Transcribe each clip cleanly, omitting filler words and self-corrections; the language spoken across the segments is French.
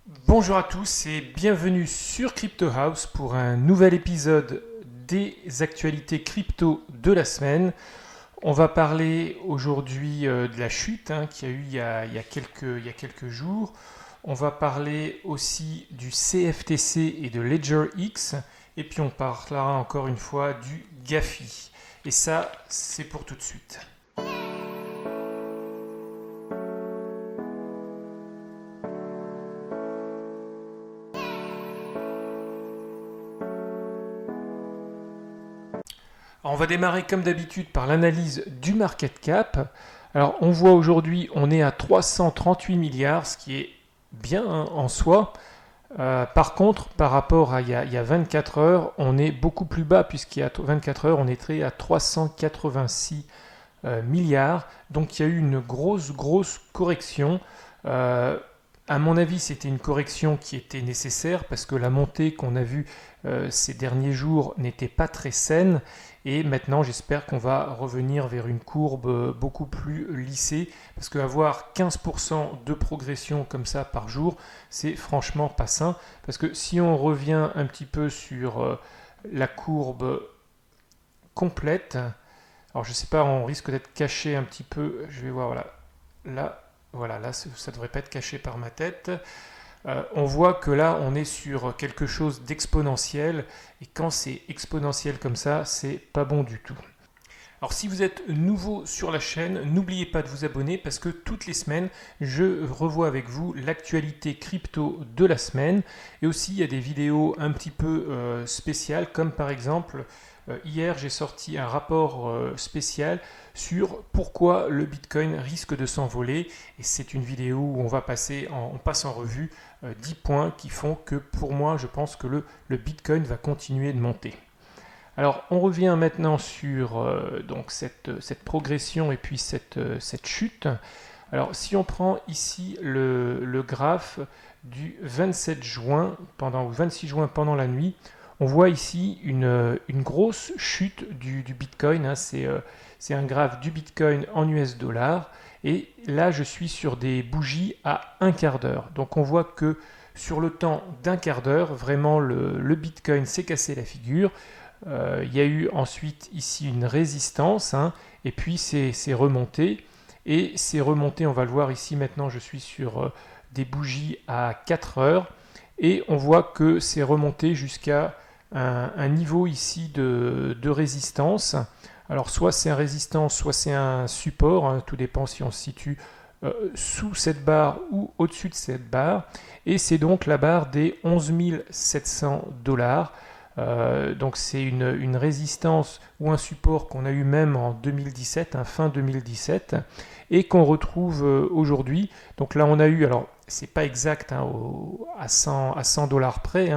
Bonjour à tous et bienvenue sur Crypto House pour un nouvel épisode des actualités crypto de la semaine. On va parler aujourd'hui de la chute qu'il y a eu il y a quelques jours. On va parler aussi du CFTC et de Ledger X. Et puis on parlera encore une fois du GAFI. Et ça, c'est pour tout de suite. Alors, on va démarrer comme d'habitude par l'analyse du market cap. Alors on voit aujourd'hui on est à 338 milliards, ce qui est bien en soi. Par contre, par rapport à il y a 24 heures, on est beaucoup plus bas puisqu'il y a 24 heures, on était à 386 milliards. Donc il y a eu une grosse correction. Euh, à mon avis, c'était une correction qui était nécessaire parce que la montée qu'on a vue ces derniers jours n'était pas très saine. Et maintenant, j'espère qu'on va revenir vers une courbe beaucoup plus lissée parce qu'avoir 15% de progression comme ça par jour, c'est franchement pas sain. Parce que si on revient un petit peu sur la courbe complète, alors je sais pas, on risque d'être caché un petit peu. Je vais voir, voilà, là, ça devrait pas être caché par ma tête. On voit que là, on est sur quelque chose d'exponentiel. Et quand c'est exponentiel comme ça, c'est pas bon du tout. Alors si vous êtes nouveau sur la chaîne, n'oubliez pas de vous abonner parce que toutes les semaines, je revois avec vous l'actualité crypto de la semaine. Et aussi, il y a des vidéos un petit peu spéciales, comme par exemple, hier, j'ai sorti un rapport spécial sur pourquoi le Bitcoin risque de s'envoler. Et c'est une vidéo où on passe en revue 10 points qui font que pour moi, je pense que le Bitcoin va continuer de monter. Alors, on revient maintenant sur donc cette progression et puis cette chute. Alors, si on prend ici le graphe du 27 juin ou 26 juin pendant la nuit, on voit ici une grosse chute du Bitcoin. C'est un graphe du Bitcoin en US dollars. Et là, je suis sur des bougies à un quart d'heure. Donc, on voit que sur le temps d'un quart d'heure, vraiment, le Bitcoin s'est cassé la figure. Il y a eu ensuite ici une résistance, et puis c'est remonté. Et c'est remonté, on va le voir ici maintenant, je suis sur des bougies à 4 heures. Et on voit que c'est remonté jusqu'à un niveau ici de résistance. Alors soit c'est un résistance, soit c'est un support, tout dépend si on se situe sous cette barre ou au-dessus de cette barre. Et c'est donc la barre des 11 700 $. Donc c'est une résistance ou un support qu'on a eu même en 2017, fin 2017, et qu'on retrouve aujourd'hui. Donc là on a eu, alors c'est pas exact à 100 $ près,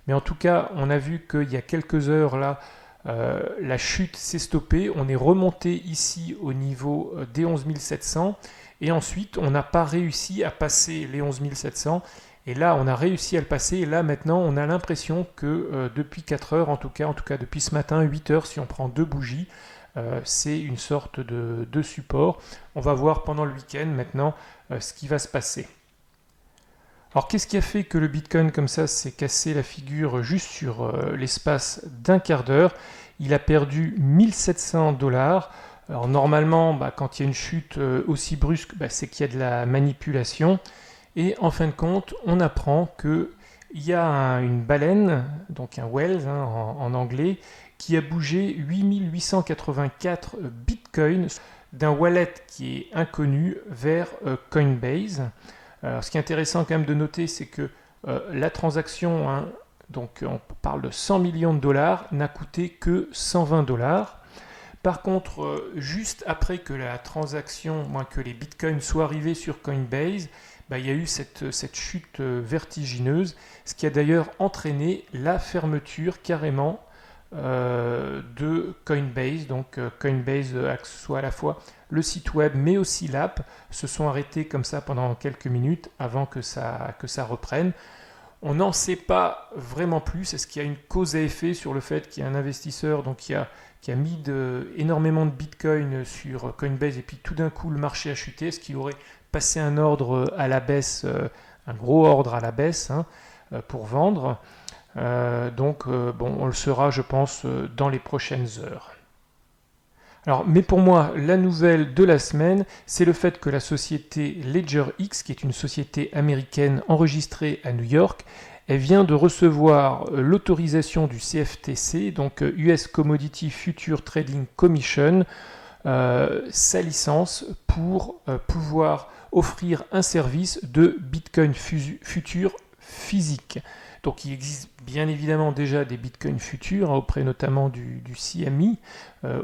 mais en tout cas on a vu qu'il y a quelques heures là, la chute s'est stoppée, on est remonté ici au niveau des 11 700, et ensuite on n'a pas réussi à passer les 11 700. Et là, on a réussi à le passer. Et là, maintenant, on a l'impression que depuis 4 heures, en tout cas depuis ce matin, 8 heures, si on prend deux bougies, c'est une sorte de support. On va voir pendant le week-end maintenant ce qui va se passer. Alors, qu'est-ce qui a fait que le Bitcoin, comme ça, s'est cassé la figure juste sur l'espace d'un quart d'heure? Il a perdu 1700 $. Alors, normalement, quand il y a une chute aussi brusque, c'est qu'il y a de la manipulation. Et en fin de compte, on apprend qu'il y a une baleine, donc un whale en anglais, qui a bougé 8884 bitcoins d'un wallet qui est inconnu vers Coinbase. Alors, ce qui est intéressant quand même de noter, c'est que la transaction, donc on parle de 100 millions de dollars, n'a coûté que 120 $. Par contre, juste après que la transaction, que les bitcoins soient arrivés sur Coinbase, il y a eu cette chute vertigineuse, ce qui a d'ailleurs entraîné la fermeture carrément de Coinbase. Donc Coinbase, que ce soit à la fois le site web mais aussi l'app, se sont arrêtés comme ça pendant quelques minutes avant que ça reprenne. On n'en sait pas vraiment plus. Est-ce qu'il y a une cause à effet sur le fait qu'il y a un investisseur qui a mis énormément de bitcoin sur Coinbase et puis tout d'un coup le marché a chuté? Est-ce qu'il aurait passé un ordre à la baisse un gros ordre à la baisse pour vendre. On le saura, je pense, dans les prochaines heures. Alors, mais pour moi, la nouvelle de la semaine, c'est le fait que la société LedgerX, qui est une société américaine enregistrée à New York, elle vient de recevoir l'autorisation du CFTC, donc US Commodity Future Trading Commission, sa licence pour pouvoir offrir un service de Bitcoin futur physique. Donc il existe bien évidemment déjà des bitcoins futurs auprès notamment du CME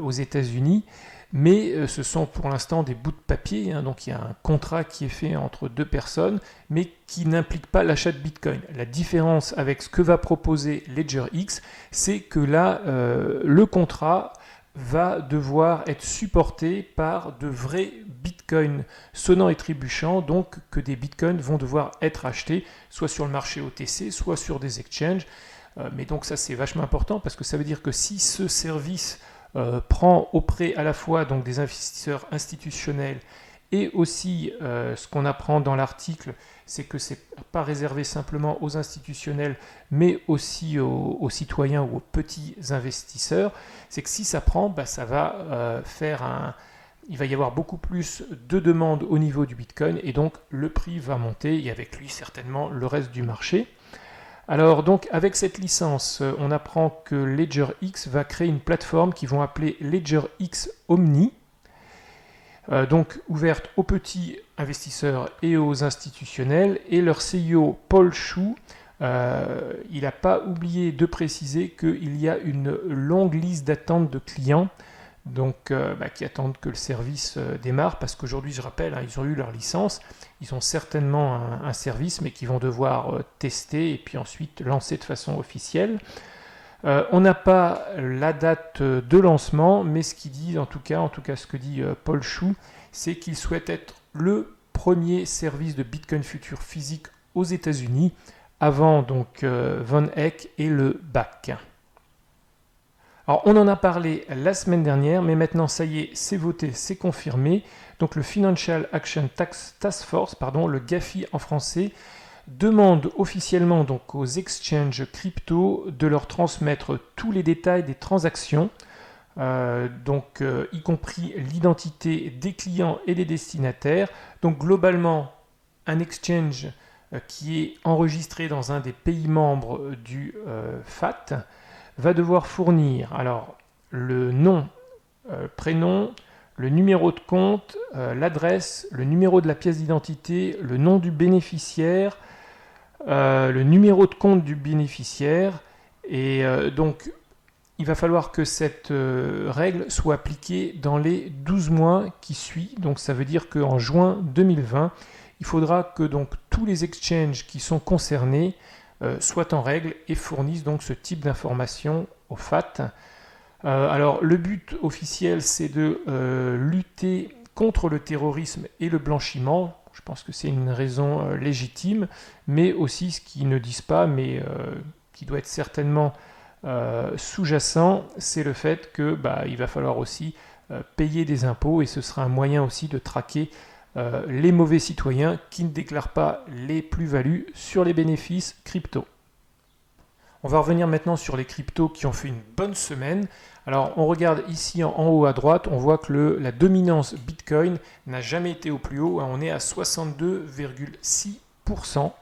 aux États-Unis, mais ce sont pour l'instant des bouts de papier, donc il y a un contrat qui est fait entre deux personnes, mais qui n'implique pas l'achat de bitcoin. La différence avec ce que va proposer LedgerX, c'est que là, le contrat va devoir être supporté par de vrais bitcoins sonnants et trébuchants, donc que des bitcoins vont devoir être achetés soit sur le marché OTC, soit sur des exchanges. Mais donc ça c'est vachement important parce que ça veut dire que si ce service prend auprès à la fois donc, des investisseurs institutionnels et aussi ce qu'on apprend dans l'article, c'est que ce n'est pas réservé simplement aux institutionnels, mais aussi aux citoyens ou aux petits investisseurs. C'est que si ça prend, ça va il va y avoir beaucoup plus de demandes au niveau du Bitcoin et donc le prix va monter et avec lui certainement le reste du marché. Alors donc avec cette licence, on apprend que LedgerX va créer une plateforme qu'ils vont appeler LedgerX Omni, donc ouverte aux petits investisseurs et aux institutionnels. Et leur CEO Paul Chu, il n'a pas oublié de préciser qu'il y a une longue liste d'attente de clients qui attendent que le service démarre, parce qu'aujourd'hui, je rappelle, ils ont eu leur licence, ils ont certainement un service, mais qu'ils vont devoir tester et puis ensuite lancer de façon officielle. On n'a pas la date de lancement, mais ce qu'il dit, en tout cas ce que dit Paul Chu, c'est qu'il souhaite être le premier service de Bitcoin futur physique aux États-Unis, avant donc Von Eck et le BAC. Alors, on en a parlé la semaine dernière, mais maintenant, ça y est, c'est voté, c'est confirmé. Donc, le Financial Action Task Force, le GAFI en français, demande officiellement donc aux exchanges crypto de leur transmettre tous les détails des transactions, y compris l'identité des clients et des destinataires. Donc, globalement, un exchange qui est enregistré dans un des pays membres du FAT va devoir fournir alors le nom, prénom, le numéro de compte, l'adresse, le numéro de la pièce d'identité, le nom du bénéficiaire, le numéro de compte du bénéficiaire. Et donc, il va falloir que cette règle soit appliquée dans les 12 mois qui suivent. Donc, ça veut dire qu'en juin 2020, il faudra que donc, tous les exchanges qui sont concernés soient en règle et fournissent donc ce type d'informations au FAT. Alors le but officiel c'est de lutter contre le terrorisme et le blanchiment. Je pense que c'est une raison légitime, mais aussi ce qu'ils ne disent pas, mais qui doit être certainement sous-jacent, c'est le fait que il va falloir aussi payer des impôts et ce sera un moyen aussi de traquer les mauvais citoyens qui ne déclarent pas les plus-values sur les bénéfices crypto. On va revenir maintenant sur les cryptos qui ont fait une bonne semaine. Alors on regarde ici en haut à droite, on voit que la dominance Bitcoin n'a jamais été au plus haut. On est à 62,6%,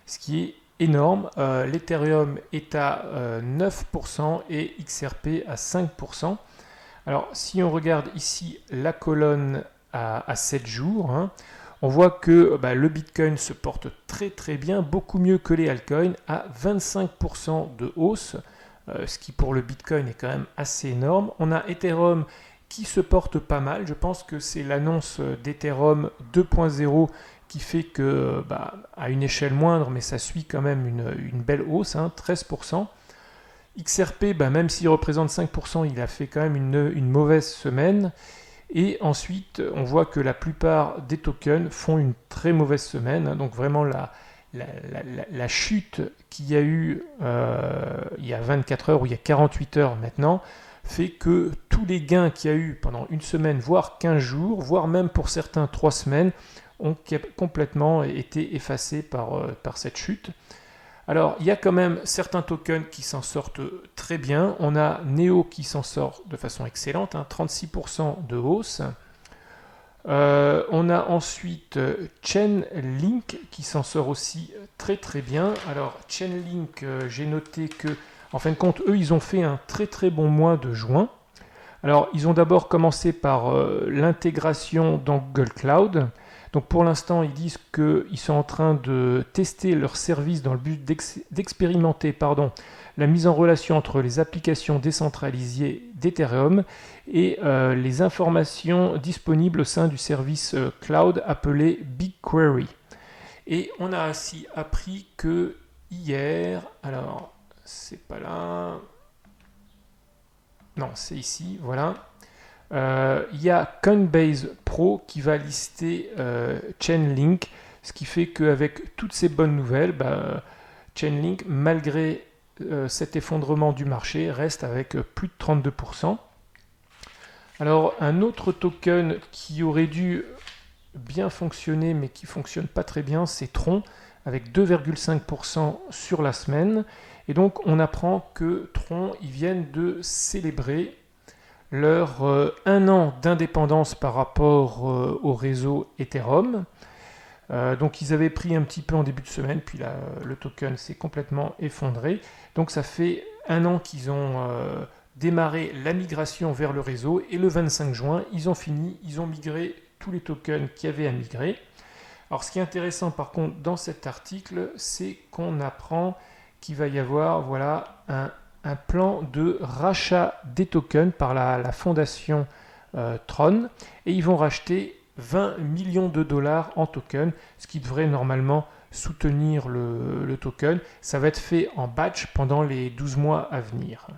ce qui est énorme. L'Ethereum est à 9% et XRP à 5%. Alors si on regarde ici la colonne à 7 jours, on voit que le Bitcoin se porte très très bien, beaucoup mieux que les altcoins, à 25% de hausse, ce qui pour le Bitcoin est quand même assez énorme. On a Ethereum qui se porte pas mal, je pense que c'est l'annonce d'Ethereum 2.0 qui fait que, à une échelle moindre, mais ça suit quand même une belle hausse, 13%. XRP, même s'il représente 5%, il a fait quand même une mauvaise semaine. Et ensuite, on voit que la plupart des tokens font une très mauvaise semaine. Donc vraiment, la chute qu'il y a eu il y a 24 heures ou il y a 48 heures maintenant, fait que tous les gains qu'il y a eu pendant une semaine, voire 15 jours, voire même pour certains 3 semaines, ont complètement été effacés par cette chute. Alors, il y a quand même certains tokens qui s'en sortent très bien. On a Neo qui s'en sort de façon excellente, 36% de hausse. On a ensuite Chainlink qui s'en sort aussi très très bien. Alors Chainlink, j'ai noté que, en fin de compte, eux, ils ont fait un très très bon mois de juin. Alors, ils ont d'abord commencé par l'intégration dans Google Cloud. Donc pour l'instant, ils disent qu'ils sont en train de tester leur service dans le but d'expérimenter la mise en relation entre les applications décentralisées d'Ethereum et les informations disponibles au sein du service cloud appelé BigQuery. Et on a aussi appris que hier, alors c'est pas là, non c'est ici, voilà. Il y a Coinbase Pro qui va lister Chainlink, ce qui fait qu'avec toutes ces bonnes nouvelles, Chainlink, malgré cet effondrement du marché, reste avec plus de 32%. Alors un autre token qui aurait dû bien fonctionner mais qui ne fonctionne pas très bien, c'est Tron, avec 2,5% sur la semaine. Et donc on apprend que Tron, ils viennent de célébrer leur 1 an d'indépendance par rapport au réseau Ethereum. Donc ils avaient pris un petit peu en début de semaine, puis là, le token s'est complètement effondré. Donc ça fait 1 an qu'ils ont démarré la migration vers le réseau, et le 25 juin, ils ont migré tous les tokens qui avaient à migrer. Alors ce qui est intéressant par contre dans cet article, c'est qu'on apprend qu'il va y avoir un plan de rachat des tokens par la fondation Tron, et ils vont racheter 20 millions de dollars en tokens, ce qui devrait normalement soutenir le token. Ça va être fait en batch pendant les 12 mois à venir.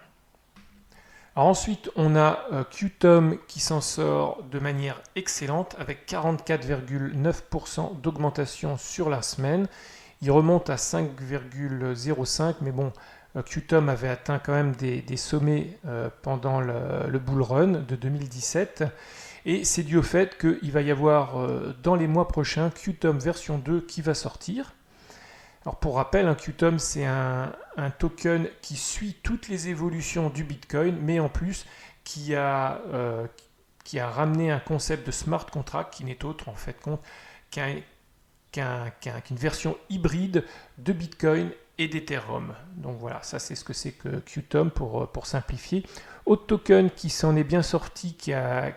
Alors ensuite, on a Qtum qui s'en sort de manière excellente avec 44,9% d'augmentation sur la semaine. Il remonte à 5,05, mais bon, Qtum avait atteint quand même des sommets pendant le bull run de 2017. Et c'est dû au fait qu'il va y avoir dans les mois prochains Qtum version 2 qui va sortir. Alors pour rappel, Qtum c'est un token qui suit toutes les évolutions du Bitcoin, mais en plus qui a ramené un concept de smart contract qui n'est autre en fait qu'une version hybride de Bitcoin et d'Ethereum. Donc voilà, ça c'est ce que c'est que Qtum pour simplifier. Autre token qui s'en est bien sorti, qui a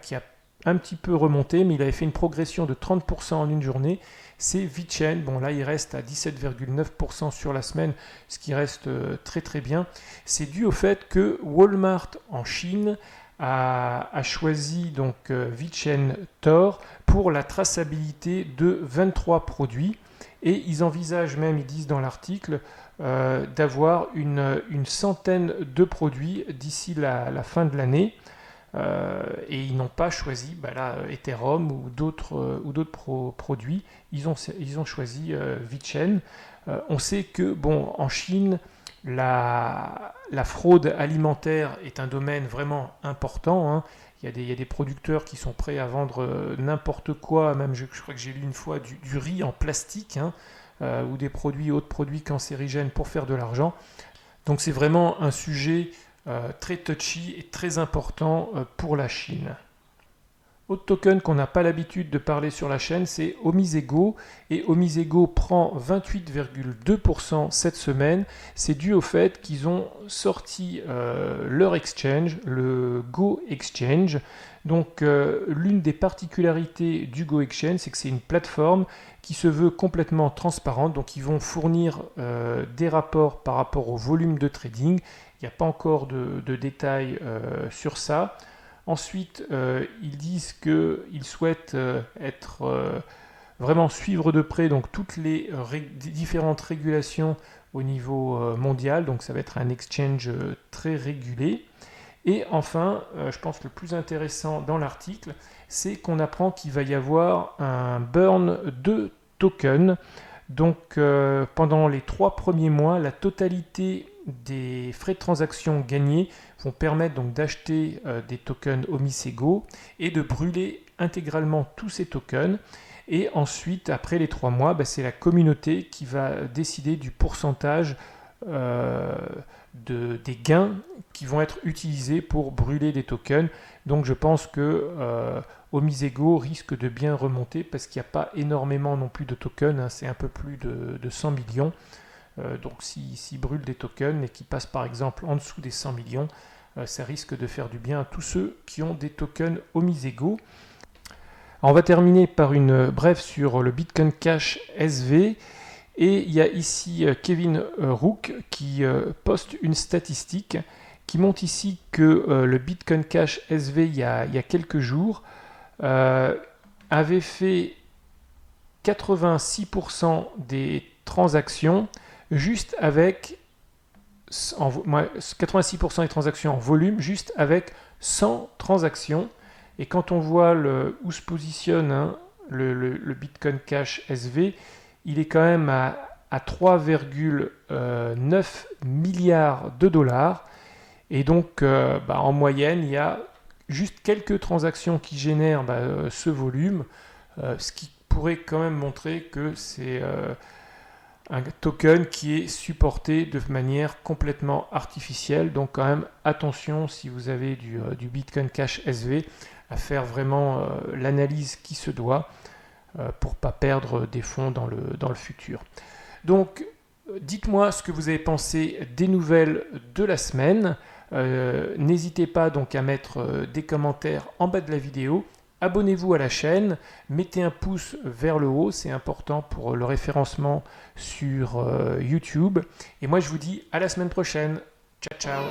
un petit peu remonté, mais il avait fait une progression de 30% en une journée, c'est VeChain. Bon là il reste à 17,9% sur la semaine, ce qui reste très très bien. C'est dû au fait que Walmart en Chine a choisi donc VeChain Tor pour la traçabilité de 23 produits, et ils envisagent même, ils disent dans l'article, d'avoir une centaine de produits d'ici la fin de l'année. Et ils n'ont pas choisi Ethereum ou d'autres produits. Ils ont choisi VeChain. On sait que en Chine, la fraude alimentaire est un domaine vraiment important. Il y a des producteurs qui sont prêts à vendre n'importe quoi, même je crois que j'ai lu une fois du riz en plastique, ou autres produits cancérigènes pour faire de l'argent. Donc c'est vraiment un sujet très touchy et très important pour la Chine. Autre token qu'on n'a pas l'habitude de parler sur la chaîne, c'est Omisego. Et Omisego prend 28,2% cette semaine. C'est dû au fait qu'ils ont sorti leur exchange, le Go Exchange. Donc l'une des particularités du Go Exchange, c'est que c'est une plateforme qui se veut complètement transparente. Donc ils vont fournir des rapports par rapport au volume de trading. Il n'y a pas encore de détails sur ça. Ensuite, ils disent qu'ils souhaitent vraiment suivre de près donc toutes les différentes régulations au niveau mondial. Donc ça va être un exchange très régulé. Et enfin, je pense que le plus intéressant dans l'article, c'est qu'on apprend qu'il va y avoir un burn de tokens. Donc pendant les 3 premiers mois, la totalité des frais de transaction gagnés vont permettre donc d'acheter des tokens Omisego et de brûler intégralement tous ces tokens. Et ensuite, après les 3 mois, c'est la communauté qui va décider du pourcentage des gains qui vont être utilisés pour brûler des tokens. Donc je pense que Omisego risque de bien remonter parce qu'il n'y a pas énormément non plus de tokens, c'est un peu plus de 100 millions. Donc s'ils brûlent des tokens et qu'ils passent par exemple en dessous des 100 millions, ça risque de faire du bien à tous ceux qui ont des tokens Omisego. Alors on va terminer par une brève sur le Bitcoin Cash SV. Et il y a ici Kevin Rook qui poste une statistique qui montre ici que le Bitcoin Cash SV il y a quelques jours avait fait 86% des transactions juste avec 86% des transactions en volume juste avec 100 transactions. Et quand on voit où se positionne le Bitcoin Cash SV, il est quand même à 3,9 milliards de dollars. Et donc, en moyenne, il y a juste quelques transactions qui génèrent ce volume, ce qui pourrait quand même montrer que c'est un token qui est supporté de manière complètement artificielle. Donc quand même, attention si vous avez du Bitcoin Cash SV à faire vraiment l'analyse qui se doit pour ne pas perdre des fonds dans le futur. Donc, dites-moi ce que vous avez pensé des nouvelles de la semaine. N'hésitez pas donc à mettre des commentaires en bas de la vidéo. Abonnez-vous à la chaîne, mettez un pouce vers le haut, c'est important pour le référencement sur YouTube. Et moi je vous dis à la semaine prochaine. Ciao ciao.